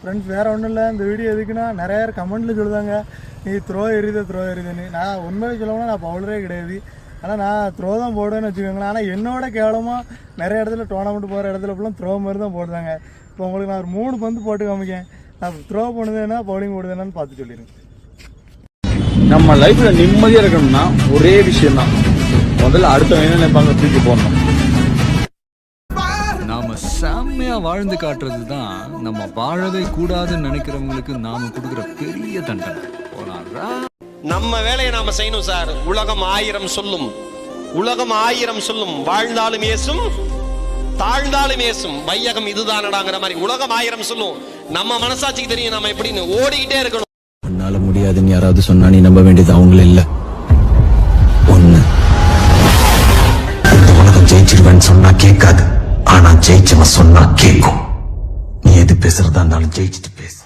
Friends வேறு ஒன்றும் இல்லை. இந்த வீடியோ எதுக்குன்னா நிறைய பேர் கமெண்ட்டில் சொல்லுதாங்க நீ த்ரோ எறியுதுன்னு. நான் உண்மையை சொல்லணும்னா நான் பவுலரே கிடையாது. ஆனால் நான் த்ரோ தான் போடுவேன்னு வச்சுக்கோங்களேன். ஆனால் என்னோட கேவலமாக நிறைய இடத்துல டோர்னமெண்ட் போகிற இடத்துல ஃபுல்லாக த்ரோ மாதிரி தான் போடுறாங்க. இப்போ உங்களுக்கு நான் ஒரு 3 பந்து போட்டு காமிக்கேன். நான் த்ரோ பண்ணுதுன்னா பவுலிங் போடுதுன்னு பார்த்து சொல்லிடுங்க. நம்ம லைஃப்ல நிம்மதியாக இருக்கணும்னா ஒரே விஷயம் தான், முதல்ல அடுத்த என்ன நினைப்பாங்க தூக்கி போடணும். நாம செம்மையா வாழ்ந்து காட்டுறது தான் நம்ம வாழவே கூடாதுன்னு நினைக்கிறவங்களுக்கு நாம கொடுக்குற பெரிய தண்டனை. நம்ம வேலையை நாம செய்யணும் சார். உலகம் 1000 சொல்லும், உலகம் 1000 சொல்லும், வாழ்ந்தாலும் ஏசும் தாழ்ந்தாலும் ஏசும், வையகம் இதுதானடாங்கிற மாதிரி உலகம் 1000 சொல்லும். நம்ம மனசாட்சிக்கு தெரியும் நம்ம எப்படின்னு ஓடிக்கிட்டே இருக்கணும். உன்னால முடியாதுன்னு யாராவது சொன்னா நீ நம்ப வேண்டியது அவங்கள இல்ல, ஒண்ணு இந்த உலகம் ஜெயிச்சிருவேன்னு சொன்னா கேட்காது, ஆனா ஜெயிச்சவன் சொன்னா கேட்கும். நீ எது பேசுறதா இருந்தாலும் ஜெயிச்சுட்டு பேசு.